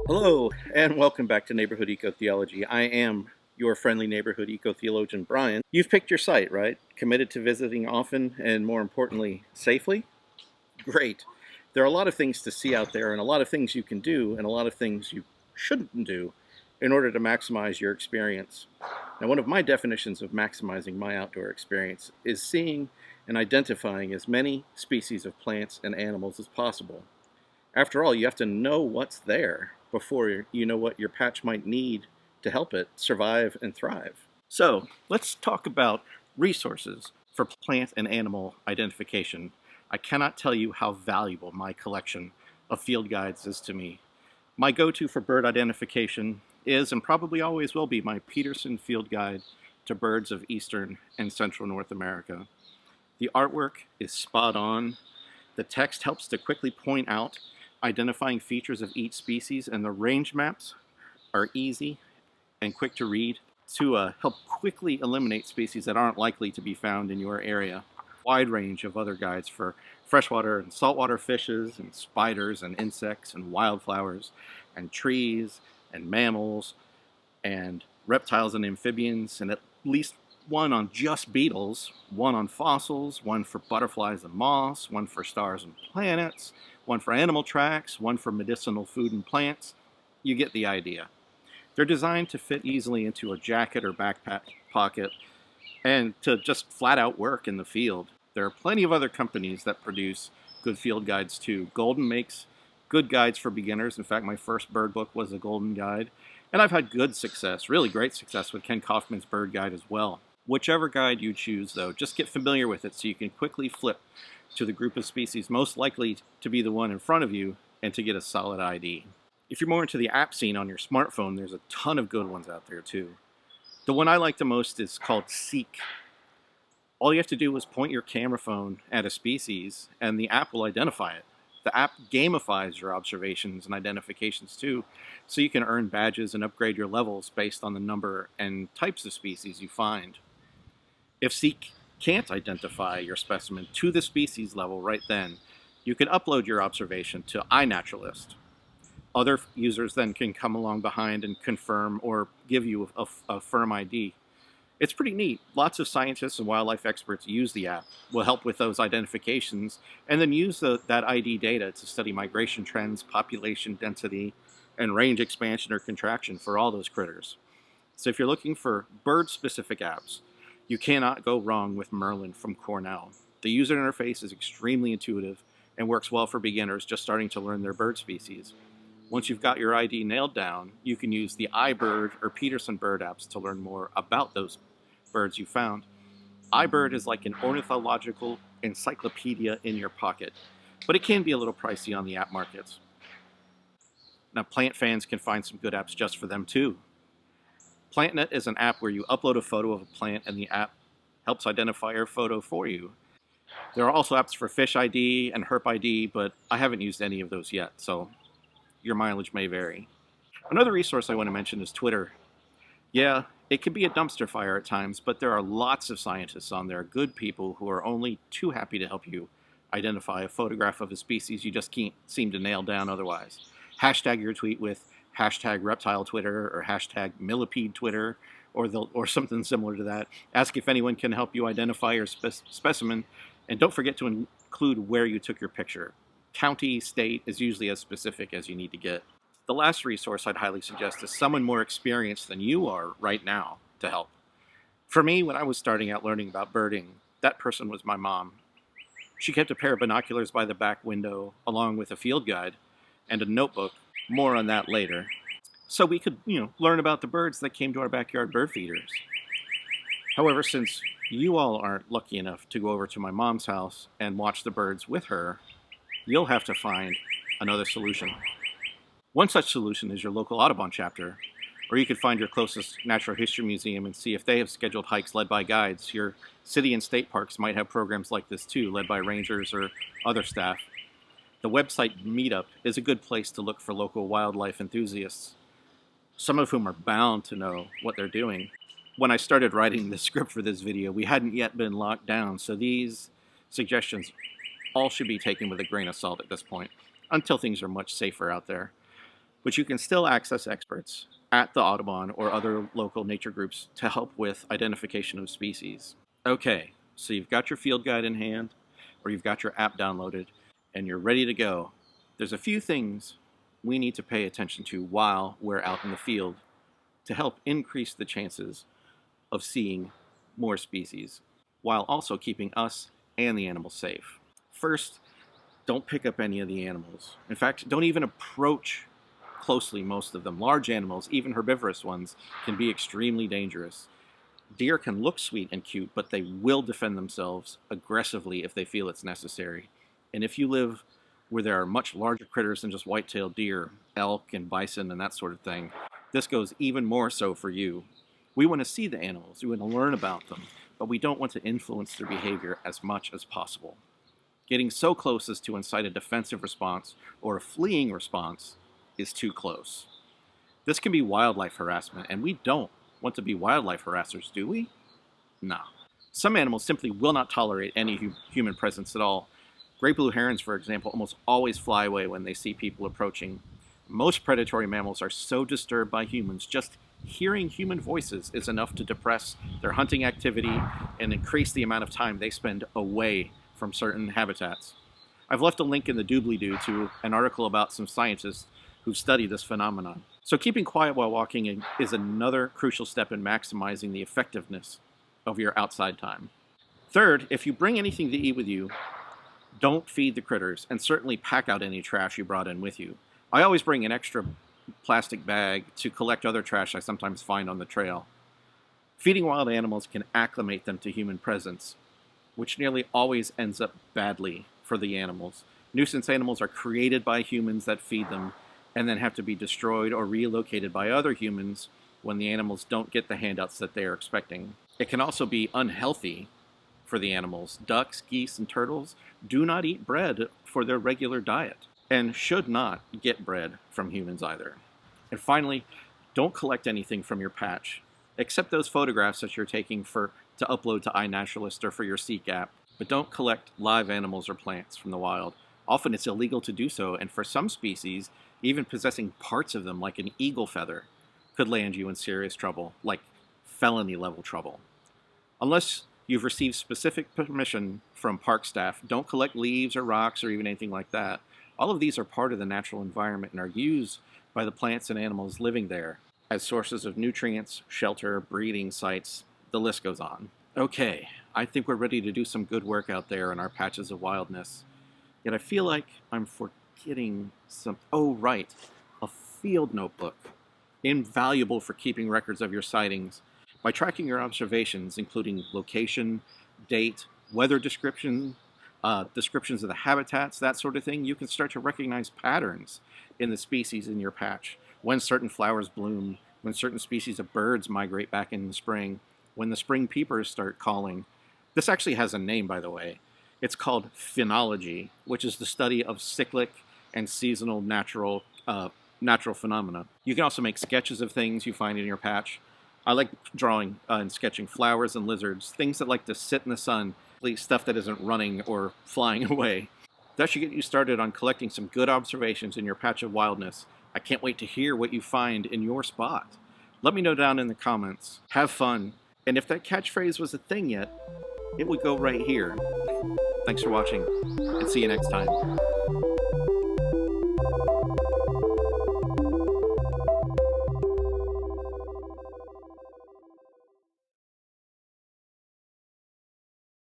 Hello, and welcome back to Neighborhood Eco-Theology. I am your friendly neighborhood eco-theologian, Brian. You've picked your site, right? Committed to visiting often and, more importantly, safely? Great. There are a lot of things to see out there, and a lot of things you can do, and a lot of things you shouldn't do in order to maximize your experience. Now, one of my definitions of maximizing my outdoor experience is seeing and identifying as many species of plants and animals as possible. After all, you have to know what's there before you know what your patch might need to help it survive and thrive. So, let's talk about resources for plant and animal identification. I cannot tell you how valuable my collection of field guides is to me. My go-to for bird identification is, and probably always will be, my Peterson field guide to birds of eastern and central North America. The artwork is spot on. The text helps to quickly point out identifying features of each species, and the range maps are easy and quick to read to help quickly eliminate species that aren't likely to be found in your area. Wide range of other guides for freshwater and saltwater fishes and spiders and insects and wildflowers and trees and mammals and reptiles and amphibians, and at least one on just beetles, one on fossils, one for butterflies and moths, one for stars and planets, one for animal tracks, one for medicinal food and plants. You get the idea. They're designed to fit easily into a jacket or backpack pocket and to just flat out work in the field. There are plenty of other companies that produce good field guides too. Golden makes good guides for beginners. In fact, my first bird book was a Golden guide. And I've had good success, really great success with Ken Kaufman's bird guide as well. Whichever guide you choose, though, just get familiar with it so you can quickly flip to the group of species most likely to be the one in front of you and to get a solid ID. If you're more into the app scene on your smartphone, there's a ton of good ones out there too. The one I like the most is called Seek. All you have to do is point your camera phone at a species and the app will identify it. The app gamifies your observations and identifications too, so you can earn badges and upgrade your levels based on the number and types of species you find. If Seek can't identify your specimen to the species level right then, you can upload your observation to iNaturalist. Other users then can come along behind and confirm or give you a firm ID. It's pretty neat. Lots of scientists and wildlife experts use the app, will help with those identifications, and then use that ID data to study migration trends, population density, and range expansion or contraction for all those critters. So if you're looking for bird-specific apps, you cannot go wrong with Merlin from Cornell. The user interface is extremely intuitive and works well for beginners just starting to learn their bird species. Once you've got your ID nailed down, you can use the iBird or Peterson bird apps to learn more about those birds you found. iBird is like an ornithological encyclopedia in your pocket, but it can be a little pricey on the app markets. Now, plant fans can find some good apps just for them too. PlantNet is an app where you upload a photo of a plant and the app helps identify your photo for you. There are also apps for Fish ID and Herp ID, but I haven't used any of those yet, so your mileage may vary. Another resource I want to mention is Twitter. Yeah, it can be a dumpster fire at times, but there are lots of scientists on there, good people who are only too happy to help you identify a photograph of a species you just can't seem to nail down otherwise. Hashtag your tweet with hashtag reptile Twitter or hashtag millipede Twitter or something similar to that. Ask if anyone can help you identify your specimen, and don't forget to include where you took your picture. County, state is usually as specific as you need to get. The last resource I'd highly suggest is someone more experienced than you are right now to help. For me, when I was starting out learning about birding, that person was my mom. She kept a pair of binoculars by the back window along with a field guide and a notebook. More on that later. So we could, learn about the birds that came to our backyard bird feeders. However, since you all aren't lucky enough to go over to my mom's house and watch the birds with her, you'll have to find another solution. One such solution is your local Audubon chapter, or you could find your closest natural history museum and see if they have scheduled hikes led by guides. Your city and state parks might have programs like this too, led by rangers or other staff. The website Meetup is a good place to look for local wildlife enthusiasts, some of whom are bound to know what they're doing. When I started writing the script for this video, we hadn't yet been locked down, so these suggestions all should be taken with a grain of salt at this point, until things are much safer out there. But you can still access experts at the Audubon or other local nature groups to help with identification of species. Okay, so you've got your field guide in hand, or you've got your app downloaded, and you're ready to go. There's a few things we need to pay attention to while we're out in the field to help increase the chances of seeing more species, while also keeping us and the animals safe. First, don't pick up any of the animals. In fact, don't even approach closely most of them. Large animals, even herbivorous ones, can be extremely dangerous. Deer can look sweet and cute, but they will defend themselves aggressively if they feel it's necessary. And if you live where there are much larger critters than just white-tailed deer, elk and bison and that sort of thing, this goes even more so for you. We want to see the animals, we want to learn about them, but we don't want to influence their behavior as much as possible. Getting so close as to incite a defensive response or a fleeing response is too close. This can be wildlife harassment, and we don't want to be wildlife harassers, do we? No. Some animals simply will not tolerate any human presence at all. Great blue herons, for example, almost always fly away when they see people approaching. Most predatory mammals are so disturbed by humans, just hearing human voices is enough to depress their hunting activity and increase the amount of time they spend away from certain habitats. I've left a link in the doobly-doo to an article about some scientists who study this phenomenon. So keeping quiet while walking is another crucial step in maximizing the effectiveness of your outside time. Third, if you bring anything to eat with you, don't feed the critters, and certainly pack out any trash you brought in with you. I always bring an extra plastic bag to collect other trash I sometimes find on the trail. Feeding wild animals can acclimate them to human presence, which nearly always ends up badly for the animals. Nuisance animals are created by humans that feed them, and then have to be destroyed or relocated by other humans when the animals don't get the handouts that they are expecting. It can also be unhealthy for the animals. Ducks, geese, and turtles do not eat bread for their regular diet, and should not get bread from humans either. And finally, don't collect anything from your patch, except those photographs that you're taking to upload to iNaturalist or for your Seek app. But don't collect live animals or plants from the wild. Often it's illegal to do so, and for some species, even possessing parts of them, like an eagle feather, could land you in serious trouble, like felony-level trouble. Unless you've received specific permission from park staff, don't collect leaves or rocks or even anything like that. All of these are part of the natural environment and are used by the plants and animals living there as sources of nutrients, shelter, breeding sites. The list goes on. Okay, I think we're ready to do some good work out there in our patches of wildness. Yet I feel like I'm forgetting some... Oh, right. A field notebook. Invaluable for keeping records of your sightings. By tracking your observations, including location, date, weather description, descriptions of the habitats, that sort of thing, you can start to recognize patterns in the species in your patch. When certain flowers bloom, when certain species of birds migrate back in the spring, when the spring peepers start calling. This actually has a name, by the way. It's called Phenology, which is the study of cyclic and seasonal natural phenomena. You can also make sketches of things you find in your patch. I like drawing and sketching flowers and lizards, things that like to sit in the sun, stuff that isn't running or flying away. That should get you started on collecting some good observations in your patch of wildness. I can't wait to hear what you find in your spot. Let me know down in the comments. Have fun. And if that catchphrase was a thing yet, it would go right here. Thanks for watching, and see you next time.